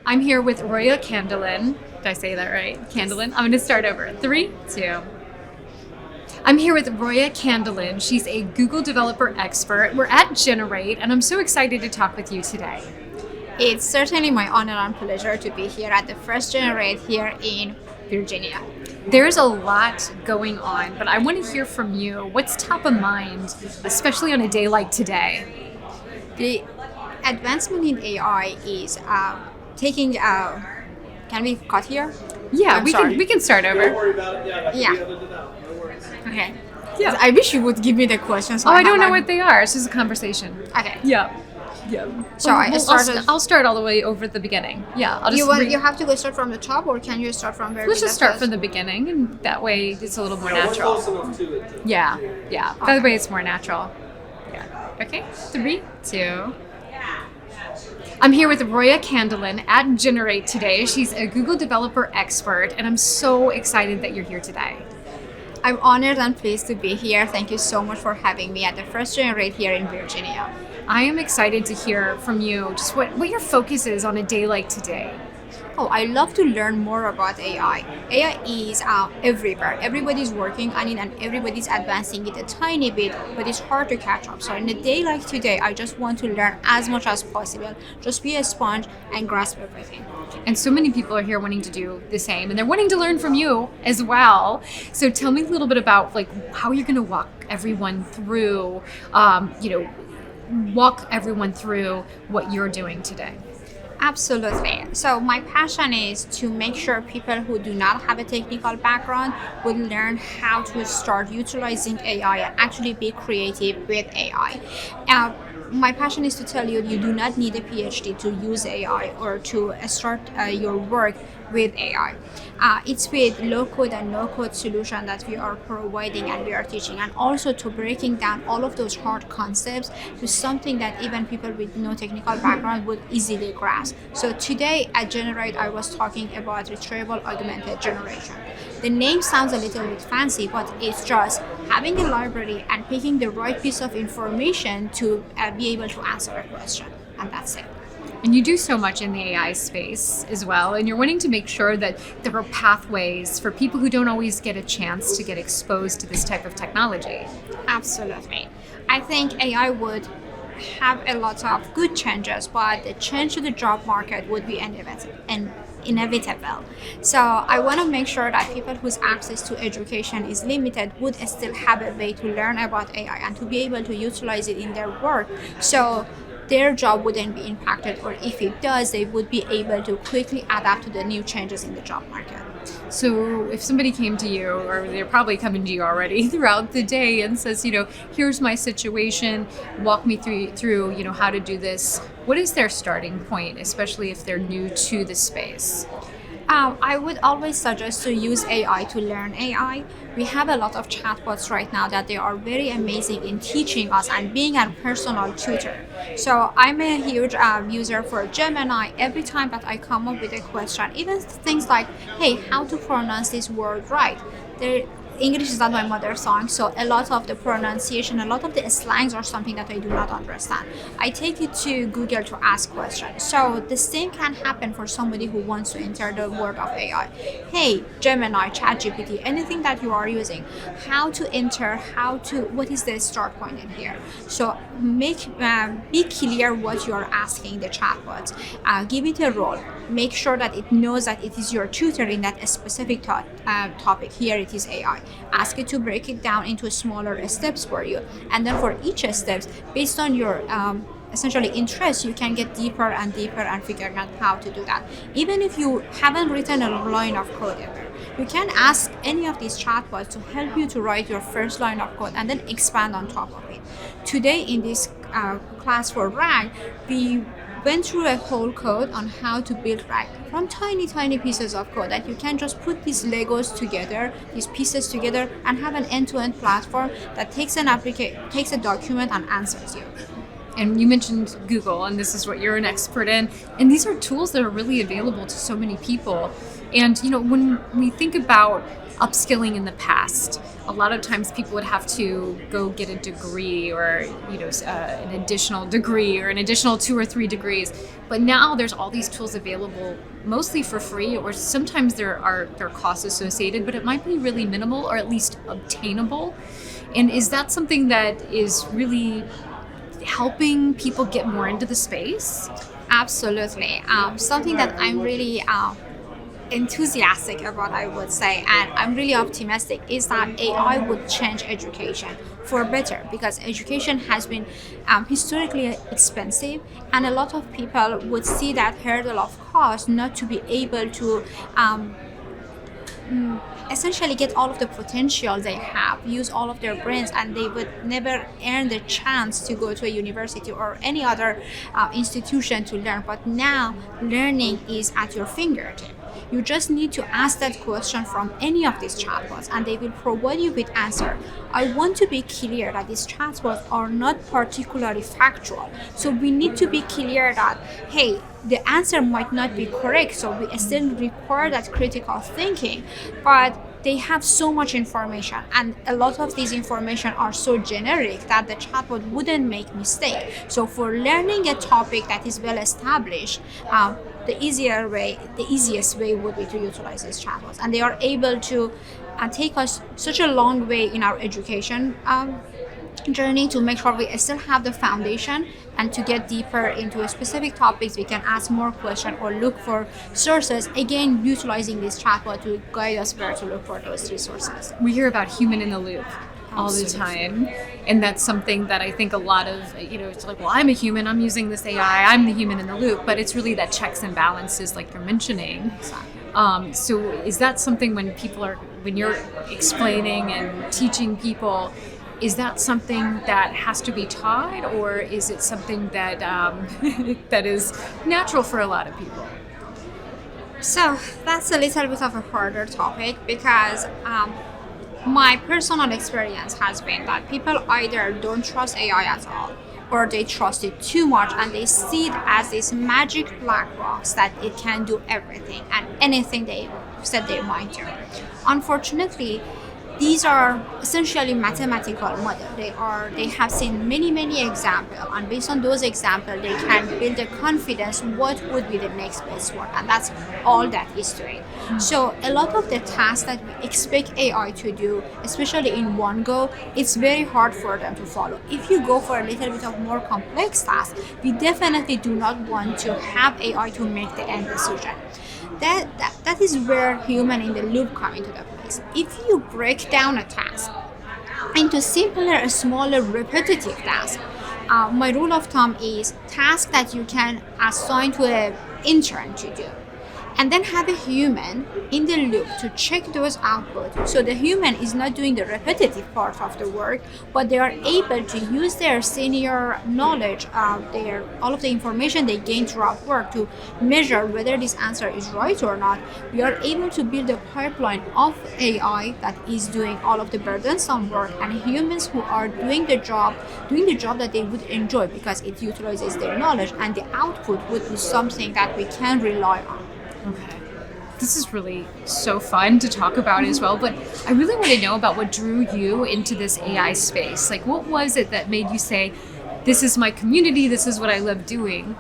I'm here with Roya Kandalan. Did I say that right? Kandalan? I'm going to start over. 3, 2. I'm here with Roya Kandalan. She's a Google developer expert. We're at GNRT, and I'm so excited to talk with you today. It's certainly my honor and pleasure to be here at the first GNRT here in Virginia. There's a lot going on, but I want to hear from you. What's top of mind, especially on a day like today? The advancement in AI is taking. Can we cut here? Yeah, I'm we sorry. can start over. Don't worry about it. Yeah. Yeah. Okay. Yeah. I wish you would give me the questions. Oh, I don't know what they are. It's just a conversation. Okay. Yeah. Yeah. So I started. I'll start all the way over at the beginning. Yeah. I'll just You have to go start from the top, or can you start from where? Let's we just start left from us? the beginning, and that way it's a little more We're natural. close enough to it. Yeah. Yeah. That way it's more natural. Yeah. Okay. 3, 2. I'm here with Roya Kandalan at GNRT today. She's a Google developer expert, and I'm so excited that you're here today. I'm honored and pleased to be here. Thank you so much for having me at the first GNRT here in Virginia. I am excited to hear from you just what your focus is on a day like today. Oh, I love to learn more about AI. AI is everywhere. Everybody's working on it and everybody's advancing it a tiny bit, but it's hard to catch up. So in a day like today, I just want to learn as much as possible. Just be a sponge and grasp everything. And so many people are here wanting to do the same, and they're wanting to learn from you as well. So tell me a little bit about how you're going to walk everyone through, what you're doing today. Absolutely. So my passion is to make sure people who do not have a technical background would learn how to start utilizing AI and actually be creative with AI. My passion is to tell you, you do not need a PhD to use AI or to start your work with AI. It's with low code and no code solution that we are providing and we are teaching, and also to breaking down all of those hard concepts to something that even people with no technical background would easily grasp. So today at GNRT, I was talking about retrieval augmented generation. The name sounds a little bit fancy, but it's just having a library and picking the right piece of information to be able to answer a question, and that's it. And you do so much in the AI space as well, and you're wanting to make sure that there are pathways for people who don't always get a chance to get exposed to this type of technology. Absolutely. I think AI would have a lot of good changes, but the change to the job market would be inevitable. So I want to make sure that people whose access to education is limited would still have a way to learn about AI and to be able to utilize it in their work. So their job wouldn't be impacted, or if it does, they would be able to quickly adapt to the new changes in the job market. So if somebody came to you, or they're probably coming to you already throughout the day and says, here's my situation, walk me through, how to do this, what is their starting point, especially if they're new to the space? I would always suggest to use AI to learn AI. We have a lot of chatbots right now that they are very amazing in teaching us and being a personal tutor. So I'm a huge user for Gemini. Every time that I come up with a question, even things like, hey, how to pronounce this word right? English is not my mother tongue, so a lot of the pronunciation, a lot of the slangs are something that I do not understand. I take it to Google to ask questions. So the same can happen for somebody who wants to enter the world of AI. Hey, Gemini, ChatGPT, anything that you are using, how to enter, what is the start point in here? So be clear what you are asking the chatbot. Give it a role. Make sure that it knows that it is your tutor in that specific topic. Here it is AI. Ask it to break it down into smaller steps for you, and then for each step, based on your essentially interest, you can get deeper and deeper and figure out how to do that. Even if you haven't written a line of code ever, you can ask any of these chatbots to help you to write your first line of code and then expand on top of it. Today in this class for RAG, we went through a whole code on how to build RAG from tiny pieces of code that you can just put these Legos together, these pieces together, and have an end-to-end platform that takes a document and answers you. And you mentioned Google, and this is what you're an expert in. And these are tools that are really available to so many people. And when we think about upskilling in the past, a lot of times people would have to go get a degree or, an additional degree or an additional 2 or 3 degrees. But now there's all these tools available, mostly for free, or sometimes there are costs associated, but it might be really minimal or at least obtainable. And is that something that is really helping people get more into the space? Absolutely. Something that I'm really enthusiastic about, I would say, and I'm really optimistic, is that AI would change education for better, because education has been historically expensive, and a lot of people would see that hurdle of cost not to be able to essentially get all of the potential they have, use all of their brains, and they would never earn the chance to go to a university or any other institution to learn. But now learning is at your fingertip. You just need to ask that question from any of these chatbots and they will provide you with answer. I want to be clear that these chatbots are not particularly factual. So we need to be clear that, hey, the answer might not be correct, so we still require that critical thinking, but they have so much information, and a lot of these information are so generic that the chatbot wouldn't make mistake. So for learning a topic that is well established, the easiest way would be to utilize these chatbots, and they are able to take us such a long way in our education journey to make sure we still have the foundation, and to get deeper into specific topics we can ask more questions or look for sources, again utilizing this chatbot to guide us where to look for those resources. We hear about human in the loop all the time, and that's something that I think a lot of, it's like, well, I'm a human, I'm using this AI, I'm the human in the loop, but it's really that checks and balances like you're mentioning. Exactly. So is that something when you're explaining and teaching people, is that something that has to be taught, or is it something that that is natural for a lot of people? So that's a little bit of a harder topic, because my personal experience has been that people either don't trust AI at all, or they trust it too much and they see it as this magic black box that it can do everything and anything they set their mind to. Unfortunately, these are essentially mathematical models. They have seen many examples, and based on those examples, they can build a confidence what would be the next best one, and that's all that is to it. So a lot of the tasks that we expect AI to do, especially in one go, it's very hard for them to follow. If you go for a little bit of more complex tasks, we definitely do not want to have AI to make the end decision. That is where human in the loop come into the place. If you break down a task into simpler, smaller, repetitive tasks, my rule of thumb is tasks that you can assign to an intern to do, and then have a human in the loop to check those outputs. So the human is not doing the repetitive part of the work, but they are able to use their senior knowledge, all of the information they gain throughout work to measure whether this answer is right or not. We are able to build a pipeline of AI that is doing all of the burdensome work, and humans who are doing the job that they would enjoy, because it utilizes their knowledge, and the output would be something that we can rely on. Okay. This is really so fun to talk about as well, but I really want to know about what drew you into this AI space. Like, what was it that made you say, this is my community, this is what I love doing?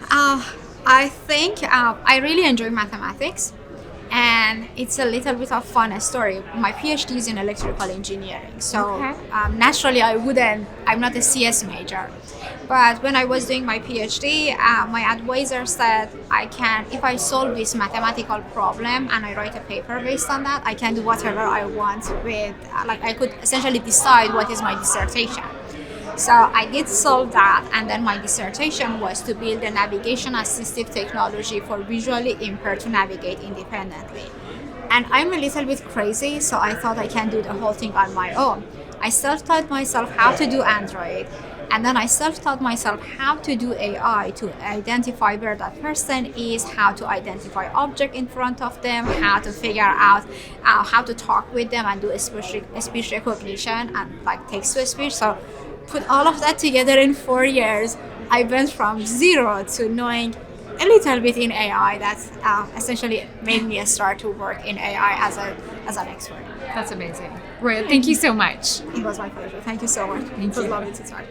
I think I really enjoy mathematics, and it's a little bit of fun story. My PhD is in electrical engineering, so naturally I'm not a CS major. But when I was doing my PhD, my advisor said if I solve this mathematical problem and I write a paper based on that, I can do whatever I want with, I could essentially decide what is my dissertation. So I did solve that, and then my dissertation was to build a navigation assistive technology for visually impaired to navigate independently. And I'm a little bit crazy, so I thought I can do the whole thing on my own. I self-taught myself how to do Android, and then I self-taught myself how to do AI to identify where that person is, how to identify object in front of them, how to figure out how to talk with them and do a speech recognition and text-to-speech. So put all of that together in 4 years, I went from zero to knowing a little bit in AI that essentially made me start to work in AI as an expert. That's amazing. Roya, thank you so much. It was my pleasure. Thank you so much. Thank it was you. lovely to talk.